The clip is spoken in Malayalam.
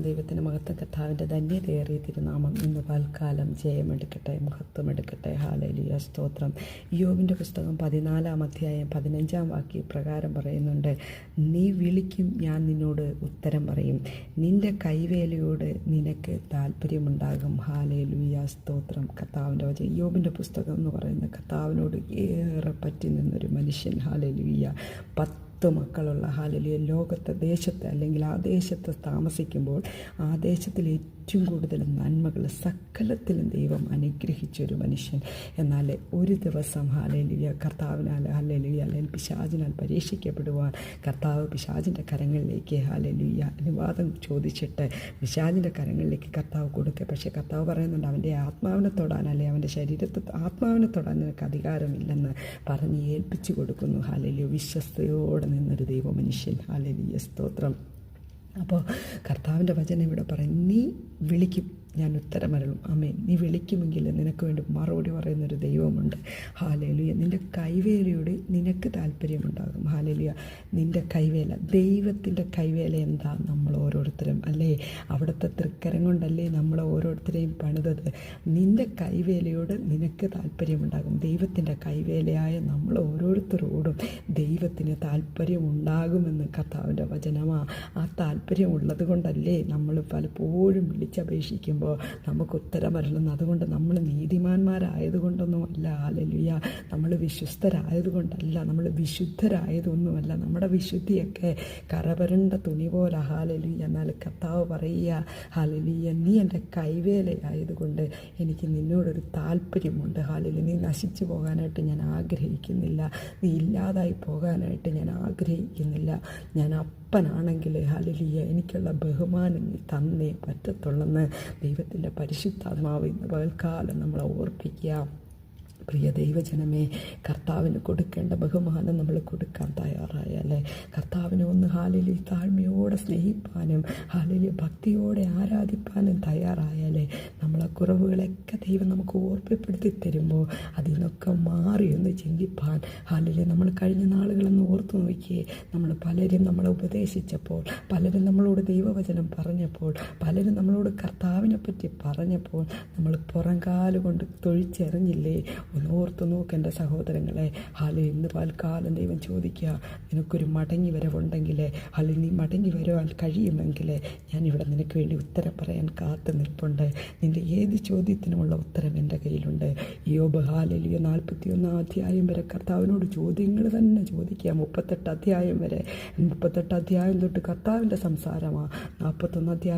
ദൈവത്തിൻ്റെ മഹത്വം, കർത്താവിൻ്റെ ധന്യതയേറിയ തിരുനാമം ഇന്ന് പൽക്കാലം ജയമെടുക്കട്ടെ, മഹത്വമെടുക്കട്ടെ. ഹല്ലേലൂയ, സ്തോത്രം. യോബിൻ്റെ പുസ്തകം 14-ാം അധ്യായം 15-ാം വാക്യം പ്രകാരം പറയുന്നുണ്ട്, നീ വിളിക്കും, ഞാൻ നിന്നോട് ഉത്തരം പറയും, നിൻ്റെ കൈവേലയോട് നിനക്ക് താല്പര്യമുണ്ടാകും. ഹല്ലേലൂയ, സ്തോത്രം. കർത്താവിൻ്റെ വചനം. യോബിൻ്റെ പുസ്തകം എന്ന് പറയുന്ന കർത്താവിനോട് ഏറെ പറ്റി നിന്നൊരു മനുഷ്യൻ. ഹല്ലേലൂയ. 10 മക്കളുള്ള, ഹല്ലേലൂയ, ലോകത്തെ ദേശത്ത് അല്ലെങ്കിൽ ആ ദേശത്ത് താമസിക്കുമ്പോൾ ആ ദേശത്തിൽ ഏറ്റവും കൂടുതൽ നന്മകൾ സകലത്തിലും ദൈവം അനുഗ്രഹിച്ചൊരു മനുഷ്യൻ. എന്നാൽ ഒരു ദിവസം ഹല്ലേലൂയ കർത്താവിനാൽ അല്ലെങ്കിൽ പിശാചിനാൽ പരീക്ഷിക്കപ്പെടുവാൻ കർത്താവ് പിശാചിൻ്റെ കരങ്ങളിലേക്ക് ഹല്ലേലൂയ അനുവാദം ചോദിച്ചിട്ട് പിശാചിൻ്റെ കരങ്ങളിലേക്ക് കർത്താവ് കൊടുക്കുക. പക്ഷേ കർത്താവ് പറയുന്നുണ്ട്, അവൻ്റെ ആത്മാവിനെ തൊടാൻ അവൻ്റെ ശരീരത്തെ ആത്മാവിനെ തൊടാൻ നിനക്ക് അധികാരമില്ലെന്ന് പറഞ്ഞ് ഏൽപ്പിച്ചു കൊടുക്കുന്നു. ഹല്ലേലൂയ. വിശ്വസ്തയോടെ നിന്നൊരു ദൈവമനുഷ്യൻ. ഹല്ലേലൂയ, സ്തോത്രം. അപ്പോൾ കർത്താവിൻ്റെ വചനം ഇവിടെ പറയും, നീ വിളിക്കും, ഞാൻ ഉത്തരമരുളും. ആമേൻ. നീ വിളിക്കുമെങ്കിൽ നിനക്ക് വേണ്ടി മറുപടി പറയുന്നൊരു ദൈവമുണ്ട്. ഹല്ലേലൂയ. നിൻ്റെ കൈവേലയോട് നിനക്ക് താല്പര്യമുണ്ടാകും. ഹല്ലേലൂയ. നിൻ്റെ കൈവേല, ദൈവത്തിൻ്റെ കൈവേല എന്താ? നമ്മൾ ഓരോരുത്തരും അല്ലേ, അവിടുത്തെ തൃക്കരം കൊണ്ടല്ലേ നമ്മൾ ഓരോരുത്തരെയും പണിതത്. നിൻ്റെ കൈവേലയോട് നിനക്ക് താല്പര്യമുണ്ടാകും. ദൈവത്തിൻ്റെ കൈവേലയായ നമ്മൾ ഓരോരുത്തരോടും ദൈവത്തിന് താല്പര്യമുണ്ടാകുമെന്ന് കർത്താവിൻ്റെ വചനമാണ്. ആ താല്പര്യമുള്ളത് കൊണ്ടല്ലേ നമ്മൾ പലപ്പോഴും വിളിച്ചപേക്ഷിക്കുമ്പോൾ നമുക്ക് ഉത്തരമരുളുന്നു. അതുകൊണ്ട് നമ്മൾ നീതിമാന്മാരായതുകൊണ്ടൊന്നുമല്ല, ഹല്ലേലൂയ, നമ്മൾ വിശ്വസ്തരായതുകൊണ്ടല്ല, നമ്മൾ വിശുദ്ധരായതൊന്നുമല്ല. നമ്മുടെ വിശുദ്ധിയൊക്കെ കറപരണ്ട തുണി പോലെ. ഹല്ലേലൂയ. എന്നാൽ കർത്താവ് പറയുക, ഹല്ലേലൂയ, നീ എൻ്റെ കൈവേലയായതുകൊണ്ട് എനിക്ക് നിന്നോടൊരു താല്പര്യമുണ്ട്. ഹല്ലേലൂയ. നീ നശിച്ചു പോകാനായിട്ട് ഞാൻ ആഗ്രഹിക്കുന്നില്ല, നീ ഇല്ലാതായി പോകാനായിട്ട് ഞാൻ ആഗ്രഹിക്കുന്നില്ല. ഞാൻ അപ്പനാണെങ്കിൽ ഹല്ലേലൂയ എനിക്കുള്ള ബഹുമാനം നീ തന്നേ പറ്റത്തുള്ളെന്ന് ദൈവത്തിൻ്റെ പരിശുദ്ധാത്മാവ് ഇന്ന് പകൽക്കാലം നമ്മളെ ഓർപ്പിക്കുക. പ്രിയ ദൈവജനമേ, കർത്താവിന് കൊടുക്കേണ്ട ബഹുമാനം നമ്മൾ കൊടുക്കാൻ തയ്യാറായാലേ, കർത്താവിനെ ഒന്ന് ഹല്ലേലൂയ താഴ്മയോടെ സ്നേഹിപ്പാനും ഹല്ലേലൂയ ഭക്തിയോടെ ആരാധിപ്പാനും തയ്യാറായാലേ, നമ്മളെ കുറവുകളൊക്കെ ദൈവം നമുക്ക് ഓർമ്മപ്പെടുത്തി തരുമ്പോൾ അതിൽ നിന്നൊക്കെ മാറി ഒന്ന് ചിന്തിപ്പാൻ ഹല്ലേലൂയ. നമ്മൾ കഴിഞ്ഞ നാളുകളൊന്ന് ഓർത്തു നോക്കിയേ. നമ്മൾ പലരും നമ്മളെ ഉപദേശിച്ചപ്പോൾ, പലരും നമ്മളോട് ദൈവവചനം പറഞ്ഞപ്പോൾ, പലരും നമ്മളോട് കർത്താവിനെ പറ്റി പറഞ്ഞപ്പോൾ നമ്മൾ പുറംകാലുകൊണ്ട് തൊഴിച്ചെറിഞ്ഞില്ലേ? ഓർത്ത് നോക്ക് എൻ്റെ സഹോദരങ്ങളെ. ഹല്ലേലൂയ. ഇന്ന് പൽക്കാലം ദൈവം ചോദിക്കുക, നിനക്കൊരു മടങ്ങി വരവുണ്ടെങ്കിൽ, ഹല്ലേലൂയ, നീ മടങ്ങി വരുവാൻ കഴിയുമെങ്കിൽ ഞാനിവിടെ നിനക്ക് വേണ്ടി ഉത്തരം പറയാൻ കാത്തു നിൽപ്പുണ്ട്. നിൻ്റെ ഏത് ചോദ്യത്തിനുമുള്ള ഉത്തരം എൻ്റെ കയ്യിലുണ്ട്. യോബ് ഹല്ലേലൂയ 41 അധ്യായം വരെ കർത്താവിനോട് ചോദ്യങ്ങൾ തന്നെ ചോദിക്കുക. 38 അധ്യായം വരെ, 38 അധ്യായം തൊട്ട് കർത്താവിൻ്റെ സംസാരമാണ്. 41 അധ്യായം